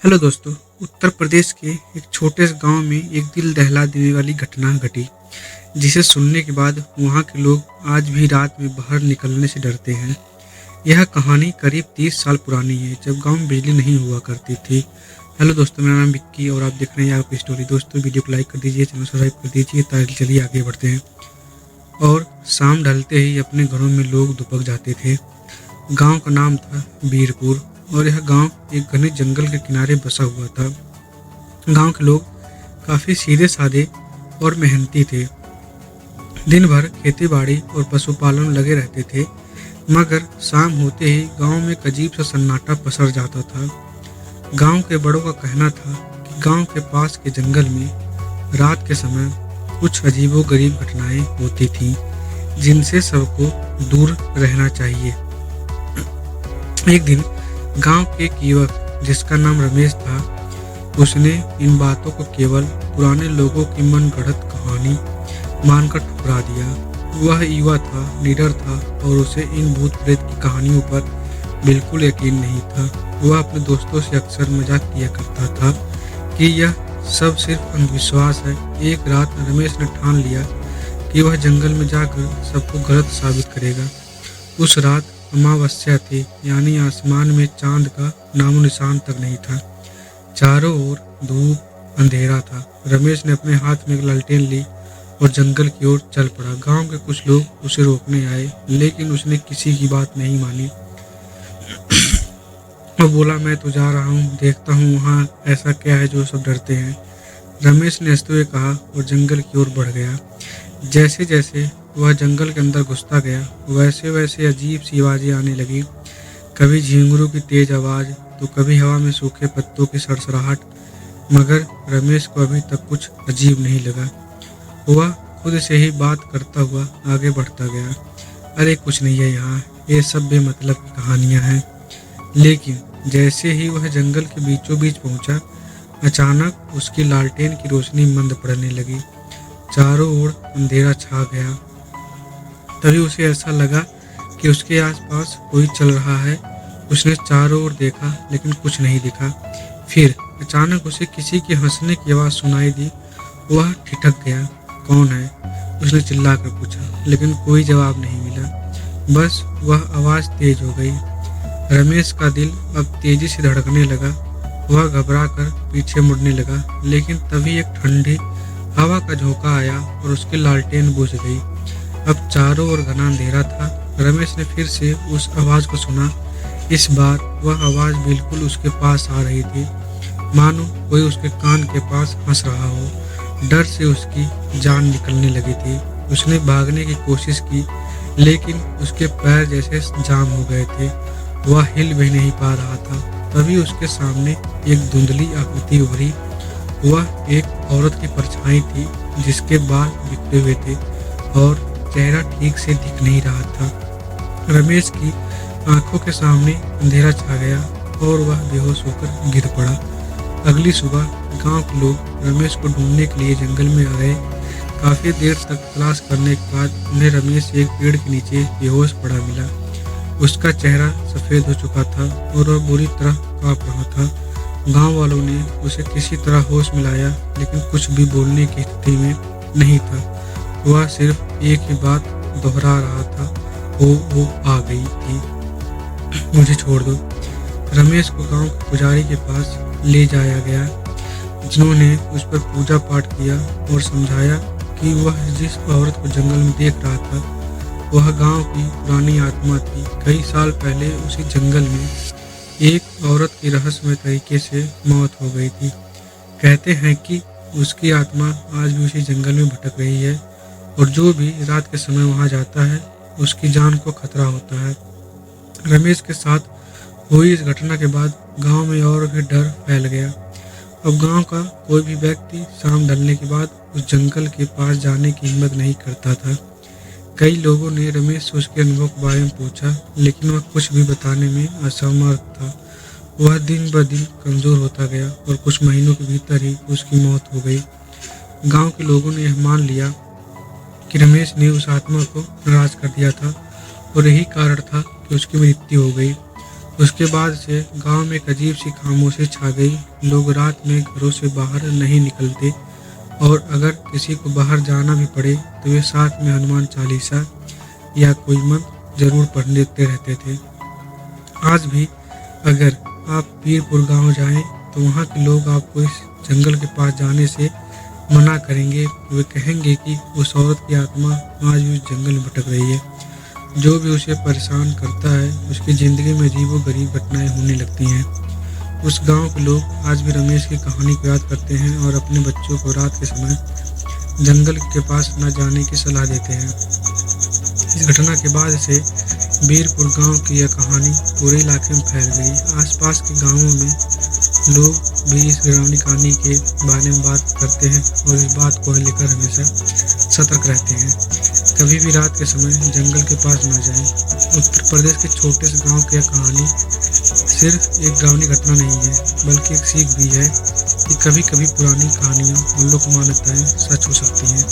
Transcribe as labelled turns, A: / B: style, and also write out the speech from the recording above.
A: Hello दोस्तों। उत्तर प्रदेश के एक छोटे से गांव में एक दिल दहला देने वाली घटना घटी, जिसे सुनने के बाद वहां के लोग आज भी रात में बाहर निकलने से डरते हैं। यह कहानी करीब 30 साल पुरानी है, जब गांव में बिजली नहीं हुआ करती थी। हेलो दोस्तों, मेरा नाम विक्की और आप देख रहे हैं आपकी स्टोरी। दोस्तों, वीडियो को लाइक कर दीजिए, चैनल सब्सक्राइब कर दीजिए ताकि चलिए आगे बढ़ते हैं। और शाम ढलते ही अपने घरों में लोग दुबक जाते थे। गांव का नाम था वीरपुर और यह गांव एक घने जंगल के किनारे बसा हुआ था। गांव के लोग काफ़ी सीधे साधे और मेहनती थे। दिन भर खेती बाड़ी और पशुपालन में लगे रहते थे, मगर शाम होते ही गांव में एक अजीब सा सन्नाटा पसर जाता था। गांव के बड़ों का कहना था कि गांव के पास के जंगल में रात के समय कुछ अजीबोगरीब घटनाएं होती थीं, जिनसे सबको दूर रहना चाहिए। एक दिन गांव के एक युवक जिसका नाम रमेश था, उसने इन बातों को केवल पुराने लोगों की मन गढ़ंत कहानी मानकर ठुकरा दिया। वह युवा था, निडर था और उसे इन भूत प्रेत की कहानियों पर बिल्कुल यकीन नहीं था। वह अपने दोस्तों से अक्सर मजाक किया करता था कि यह सब सिर्फ अंधविश्वास है। एक रात रमेश ने ठान लिया कि वह जंगल में जाकर सबको गलत साबित करेगा। उस रात अमावस्या थी, यानी आसमान में चांद का नामो निशान तक नहीं था। चारों ओर धूप अंधेरा था। रमेश ने अपने हाथ में एक लालटेन ली और जंगल की ओर चल पड़ा। गांव के कुछ लोग उसे रोकने आए, लेकिन उसने किसी की बात नहीं मानी। वो बोला, मैं तो जा रहा हूँ, देखता हूँ वहाँ ऐसा क्या है जो सब डरते हैं। रमेश ने हंसते हुए कहा और जंगल की ओर बढ़ गया। जैसे जैसे वह जंगल के अंदर घुसता गया, वैसे वैसे अजीब सी आवाज़ें आने लगी। कभी झींगुरों की तेज आवाज़, तो कभी हवा में सूखे पत्तों की सरसराहट। मगर रमेश को अभी तक कुछ अजीब नहीं लगा। वह खुद से ही बात करता हुआ आगे बढ़ता गया। अरे कुछ नहीं है यहाँ, ये सब बेमतलब की कहानियाँ हैं। लेकिन जैसे ही वह जंगल के बीचों बीच पहुँचा, अचानक उसकी लालटेन की रोशनी मंद पड़ने लगी। चारों ओर अंधेरा छा गया। तभी उसे ऐसा लगा कि उसके आसपास कोई चल रहा है। उसने चारों ओर देखा, लेकिन कुछ नहीं दिखा। फिर अचानक उसे किसी के हंसने की आवाज़ सुनाई दी। वह ठिठक गया। कौन है? उसने चिल्लाकर पूछा, लेकिन कोई जवाब नहीं मिला। बस वह आवाज़ तेज हो गई। रमेश का दिल अब तेजी से धड़कने लगा। वह घबरा कर पीछे मुड़ने लगा, लेकिन तभी एक ठंडी हवा का झोंका आया और उसकी लालटेन बुझ गई। अब चारों ओर घना अंधेरा था। रमेश ने फिर से उस आवाज़ को सुना। इस बार वह आवाज़ बिल्कुल उसके पास आ रही थी, मानो कोई उसके कान के पास हंस रहा हो। डर से उसकी जान निकलने लगी थी। उसने भागने की कोशिश की, लेकिन उसके पैर जैसे जाम हो गए थे। वह हिल भी नहीं पा रहा था। तभी उसके सामने एक धुंधली आकृति उभरी। वह एक औरत की परछाई थी, जिसके बाल बिखरे हुए थे और चेहरा ठीक से दिख नहीं रहा था। रमेश की आंखों के सामने अंधेरा छा गया और वह बेहोश होकर गिर पड़ा। अगली सुबह गांव के लोग रमेश को ढूंढने के लिए जंगल में आ गए। काफ़ी देर तक तलाश करने के बाद उन्हें रमेश एक पेड़ के नीचे बेहोश पड़ा मिला। उसका चेहरा सफ़ेद हो चुका था और वह बुरी तरह काँप रहा था। गांव वालों ने उसे किसी तरह होश में लाया, लेकिन कुछ भी बोलने की स्थिति में नहीं था। वह सिर्फ एक ही बात दोहरा रहा था, वो आ गई थी, मुझे छोड़ दो। रमेश को गांव के पुजारी के पास ले जाया गया, जिन्होंने उस पर पूजा पाठ किया और समझाया कि वह जिस औरत को जंगल में देख रहा था, वह गांव की पुरानी आत्मा थी। कई साल पहले उसी जंगल में एक औरत की रहस्यमय तरीके से मौत हो गई थी। कहते हैं कि उसकी आत्मा आज भी उसी जंगल में भटक रही है और जो भी रात के समय वहां जाता है, उसकी जान को खतरा होता है। रमेश के साथ हुई इस घटना के बाद गांव में और भी डर फैल गया। अब गांव का कोई भी व्यक्ति शाम ढलने के बाद उस जंगल के पास जाने की हिम्मत नहीं करता था। कई लोगों ने रमेश से उसके अनुभव के बारे में पूछा, लेकिन वह कुछ भी बताने में असमर्थ था। वह दिन ब दिन कमज़ोर होता गया और कुछ महीनों के भीतर ही उसकी मौत हो गई। गांव के लोगों ने यह मान लिया कि रमेश ने उस आत्मा को नाराज कर दिया था और यही कारण था कि उसकी मृत्यु हो गई। उसके बाद से गांव में एक अजीब सी खामोशी छा गई। लोग रात में घरों से बाहर नहीं निकलते और अगर किसी को बाहर जाना भी पड़े तो वे साथ में हनुमान चालीसा या कोई मंत्र जरूर पढ़ लेते रहते थे। आज भी अगर आप पीरपुर गांव जाएं तो वहां के लोग आपको इस जंगल के पास जाने से मना करेंगे। वे कहेंगे कि उस औरत की आत्मा आज भी उस जंगल में भटक रही है। जो भी उसे परेशान करता है उसकी ज़िंदगी में अजीबो-गरीब घटनाएं होने लगती हैं। उस गांव के लोग आज भी रमेश की कहानी को याद करते हैं और अपने बच्चों को रात के समय जंगल के पास न जाने की सलाह देते हैं। इस घटना के बाद से बीरपुर गांव की यह कहानी पूरे इलाके में फैल गई। आसपास के गांवों में लोग भी इस डरावनी कहानी के बारे में बात करते हैं और इस बात को लेकर हमेशा सतर्क रहते हैं। कभी भी रात के समय जंगल के पास न जाएं। उत्तर प्रदेश के छोटे से गांव की यह कहानी सिर्फ एक डरावनी घटना नहीं है बल्कि एक सीख भी है कि कभी कभी पुरानी कहानियाँ और लोक मान्यताएं सच हो सकती हैं।